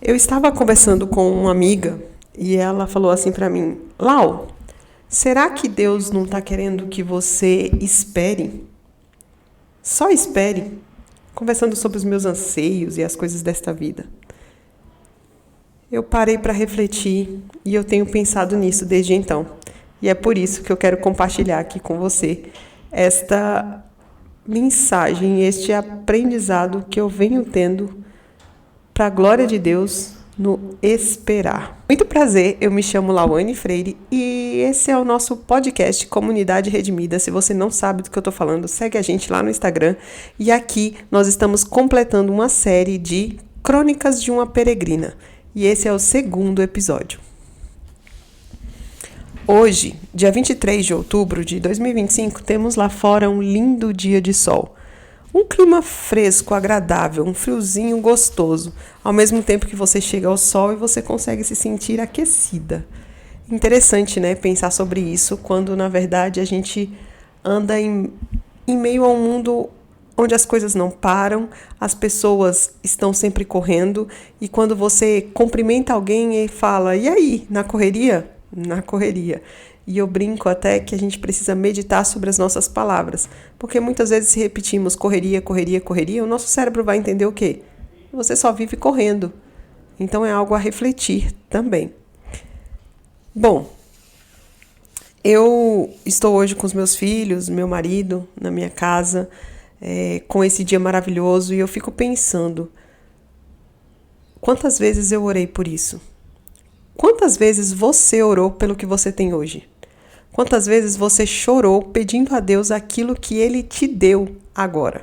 Eu estava conversando com uma amiga e ela falou assim para mim: Lau, será que Deus não está querendo que você espere? Só espere. Conversando sobre os meus anseios e as coisas desta vida. Eu parei para refletir e eu tenho pensado nisso desde então. E é por isso que eu quero compartilhar aqui com você esta mensagem, este aprendizado que eu venho tendo para a glória de Deus no esperar. Muito prazer, eu me chamo Lauane Freire e esse é o nosso podcast Comunidade Redimida. Se você não sabe do que eu estou falando, segue a gente lá no Instagram. E aqui nós estamos completando uma série de Crônicas de uma Peregrina. E esse é o segundo episódio. Hoje, dia 23 de outubro de 2025, temos lá fora um lindo dia de sol. Um clima fresco, agradável, um friozinho gostoso, ao mesmo tempo que você chega ao sol e você consegue se sentir aquecida. Interessante, né, pensar sobre isso, quando na verdade a gente anda em meio a um mundo onde as coisas não param, as pessoas estão sempre correndo, e quando você cumprimenta alguém e fala, e aí, na correria? Na correria. E eu brinco até que a gente precisa meditar sobre as nossas palavras, porque muitas vezes se repetimos correria, correria, correria, o nosso cérebro vai entender o quê? Você só vive correndo. Então é algo a refletir também. Bom, eu estou hoje com os meus filhos, meu marido, na minha casa, com esse dia maravilhoso, e eu fico pensando, quantas vezes eu orei por isso? Quantas vezes você orou pelo que você tem hoje? Quantas vezes você chorou pedindo a Deus aquilo que Ele te deu agora?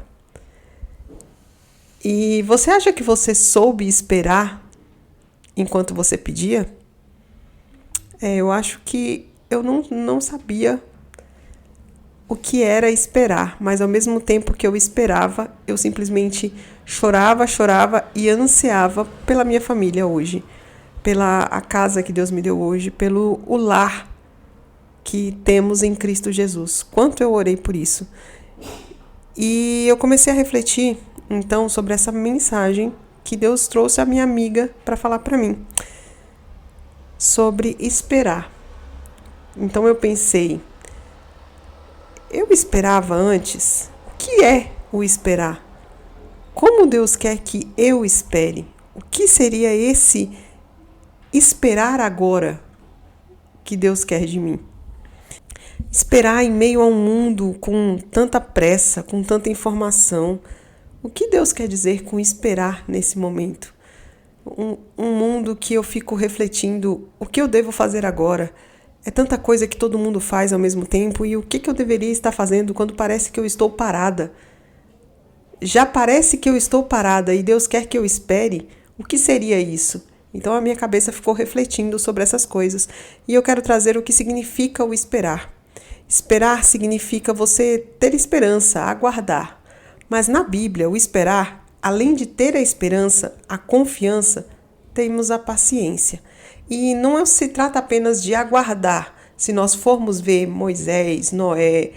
E você acha que você soube esperar enquanto você pedia? Eu acho que eu não sabia o que era esperar, mas ao mesmo tempo que eu esperava, eu simplesmente chorava e ansiava pela minha família hoje, pela a casa que Deus me deu hoje, pelo o lar que temos em Cristo Jesus. Quanto eu orei por isso. E eu comecei a refletir, então, sobre essa mensagem que Deus trouxe à minha amiga para falar para mim. Sobre esperar. Então eu pensei, eu esperava antes? O que é o esperar? Como Deus quer que eu espere? O que seria esse esperar agora que Deus quer de mim? Esperar em meio a um mundo com tanta pressa, com tanta informação. O que Deus quer dizer com esperar nesse momento? Um mundo que eu fico refletindo, o que eu devo fazer agora? É tanta coisa que todo mundo faz ao mesmo tempo, e o que eu deveria estar fazendo quando parece que eu estou parada? Já parece que eu estou parada e Deus quer que eu espere? O que seria isso? Então a minha cabeça ficou refletindo sobre essas coisas, e eu quero trazer o que significa o esperar. Esperar significa você ter esperança, aguardar. Mas na Bíblia, o esperar, além de ter a esperança, a confiança, temos a paciência. E não se trata apenas de aguardar. Se nós formos ver Moisés, Noé,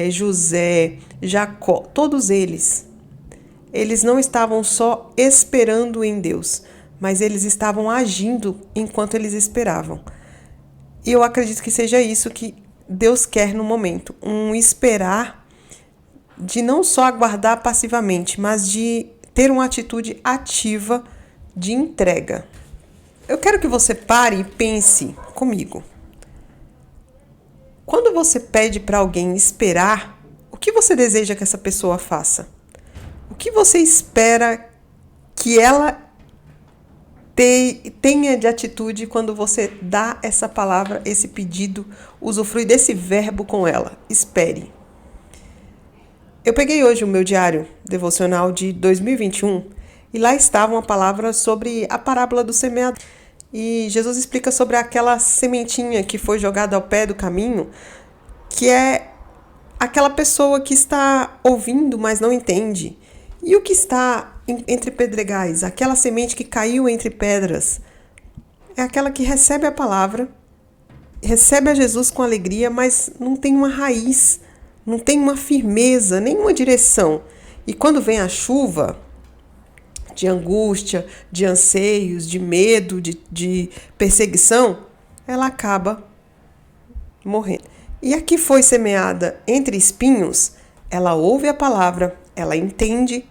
José, Jacó, todos eles não estavam só esperando em Deus, mas eles estavam agindo enquanto eles esperavam. E eu acredito que seja isso que Deus quer no momento, um esperar de não só aguardar passivamente, mas de ter uma atitude ativa de entrega. Eu quero que você pare e pense comigo. Quando você pede para alguém esperar, o que você deseja que essa pessoa faça? O que você espera que ela tenha de atitude quando você dá essa palavra, esse pedido, usufrui desse verbo com ela? Espere. Eu peguei hoje o meu diário devocional de 2021 e lá estava uma palavra sobre a parábola do semeador. E Jesus explica sobre aquela sementinha que foi jogada ao pé do caminho, que é aquela pessoa que está ouvindo, mas não entende. E o que está entre pedregais, aquela semente que caiu entre pedras, é aquela que recebe a palavra, recebe a Jesus com alegria, mas não tem uma raiz, não tem uma firmeza, nenhuma direção. E quando vem a chuva, de angústia, de anseios, de medo, de perseguição, ela acaba morrendo. E a que foi semeada entre espinhos, ela ouve a palavra, ela entende,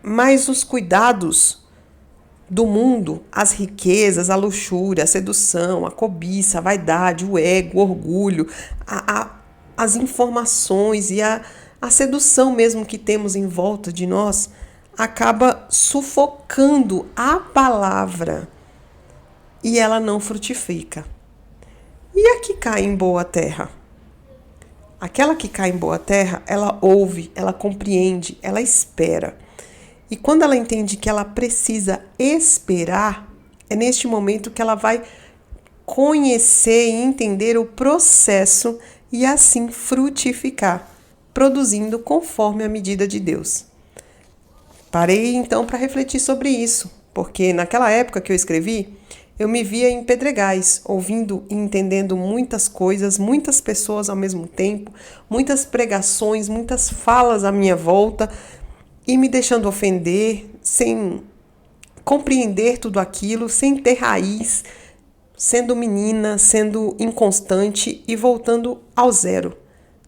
mas os cuidados do mundo, as riquezas, a luxúria, a sedução, a cobiça, a vaidade, o ego, o orgulho, as informações e a sedução mesmo que temos em volta de nós, acaba sufocando a palavra e ela não frutifica. E a que cai em boa terra? Aquela que cai em boa terra, ela ouve, ela compreende, ela espera. E quando ela entende que ela precisa esperar, é neste momento que ela vai conhecer e entender o processo e assim frutificar, produzindo conforme a medida de Deus. Parei então para refletir sobre isso, porque naquela época que eu escrevi, eu me via em pedregais, ouvindo e entendendo muitas coisas, muitas pessoas ao mesmo tempo, muitas pregações, muitas falas à minha volta, e me deixando ofender, sem compreender tudo aquilo, sem ter raiz, sendo menina, sendo inconstante e voltando ao zero,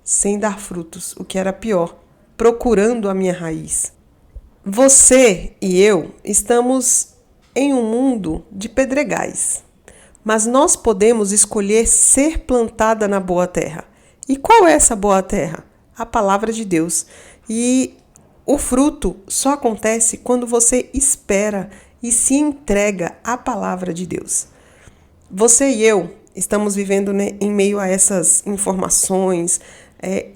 sem dar frutos, o que era pior, procurando a minha raiz. Você e eu estamos em um mundo de pedregais, mas nós podemos escolher ser plantada na boa terra. E qual é essa boa terra? A palavra de Deus. E o fruto só acontece quando você espera e se entrega à palavra de Deus. Você e eu estamos vivendo, né, em meio a essas informações,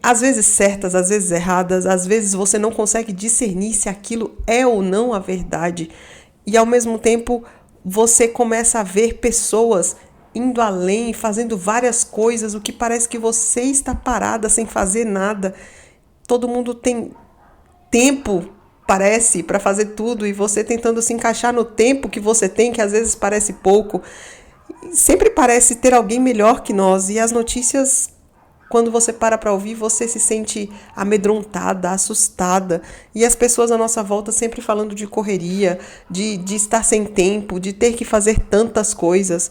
às vezes certas, às vezes erradas, às vezes você não consegue discernir se aquilo é ou não a verdade. E ao mesmo tempo você começa a ver pessoas indo além, fazendo várias coisas, o que parece que você está parada sem fazer nada. Todo mundo tem tempo, parece, para fazer tudo, e você tentando se encaixar no tempo que você tem, que às vezes parece pouco. Sempre parece ter alguém melhor que nós, e as notícias, quando você para ouvir, você se sente amedrontada, assustada, e as pessoas à nossa volta sempre falando de correria, de estar sem tempo, de ter que fazer tantas coisas.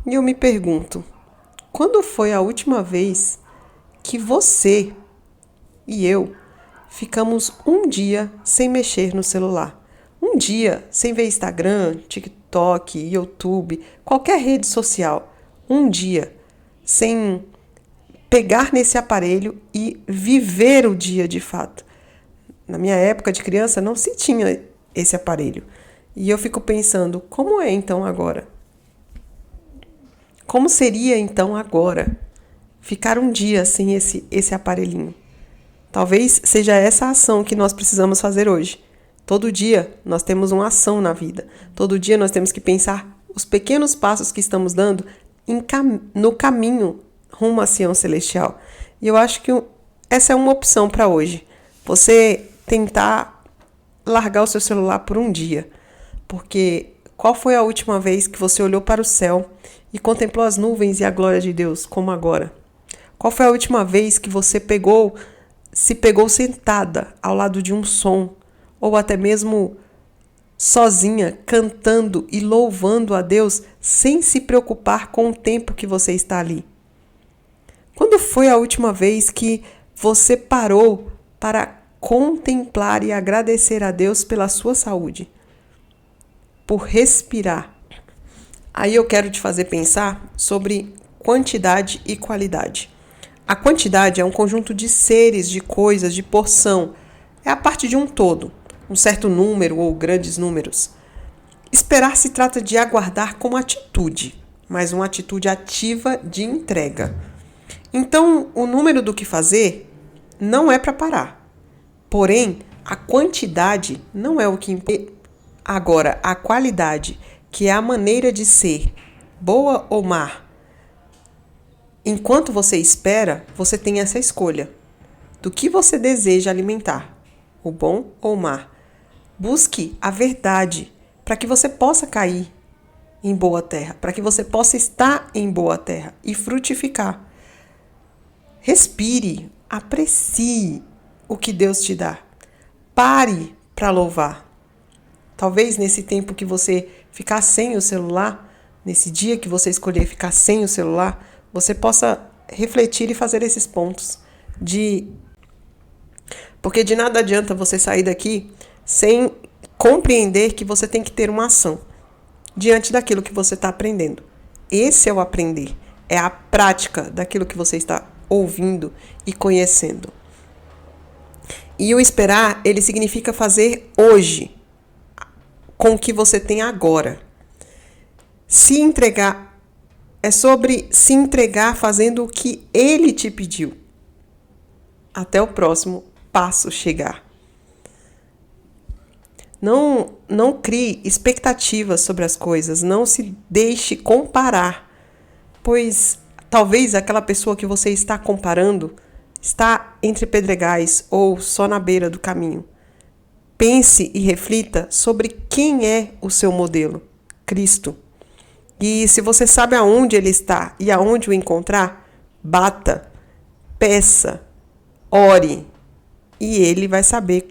E eu me pergunto, quando foi a última vez que você e eu ficamos um dia sem mexer no celular? Um dia sem ver Instagram, TikTok, YouTube, qualquer rede social. Um dia sem pegar nesse aparelho e viver o dia de fato. Na minha época de criança não se tinha esse aparelho. E eu fico pensando, como é então agora? Como seria então agora ficar um dia sem esse aparelhinho? Talvez seja essa a ação que nós precisamos fazer hoje. Todo dia nós temos uma ação na vida. Todo dia nós temos que pensar os pequenos passos que estamos dando no caminho rumo à Sião Celestial. E eu acho que essa é uma opção para hoje. Você tentar largar o seu celular por um dia. Porque qual foi a última vez que você olhou para o céu e contemplou as nuvens e a glória de Deus, como agora? Qual foi a última vez que você se pegou sentada ao lado de um som, ou até mesmo sozinha, cantando e louvando a Deus, sem se preocupar com o tempo que você está ali? Quando foi a última vez que você parou para contemplar e agradecer a Deus pela sua saúde? Por respirar. Aí eu quero te fazer pensar sobre quantidade e qualidade. A quantidade é um conjunto de seres, de coisas, de porção. É a parte de um todo, um certo número ou grandes números. Esperar se trata de aguardar com atitude, mas uma atitude ativa de entrega. Então, o número do que fazer não é para parar. Porém, a quantidade não é o que importa. Agora, a qualidade, que é a maneira de ser, boa ou má. Enquanto você espera, você tem essa escolha. Do que você deseja alimentar, o bom ou o má. Busque a verdade para que você possa cair em boa terra, para que você possa estar em boa terra e frutificar. Respire, aprecie o que Deus te dá. Pare para louvar. Talvez nesse tempo que você ficar sem o celular, nesse dia que você escolher ficar sem o celular, você possa refletir e fazer esses pontos. Porque de nada adianta você sair daqui sem compreender que você tem que ter uma ação diante daquilo que você está aprendendo. Esse é o aprender, é a prática daquilo que você está ouvindo e conhecendo. E o esperar, ele significa fazer hoje, com o que você tem agora. Se entregar, é sobre se entregar fazendo o que ele te pediu. Até o próximo passo chegar. Não crie expectativas sobre as coisas, não se deixe comparar, pois talvez aquela pessoa que você está comparando está entre pedregais ou só na beira do caminho. Pense e reflita sobre quem é o seu modelo, Cristo. E se você sabe aonde ele está e aonde o encontrar, bata, peça, ore, e ele vai saber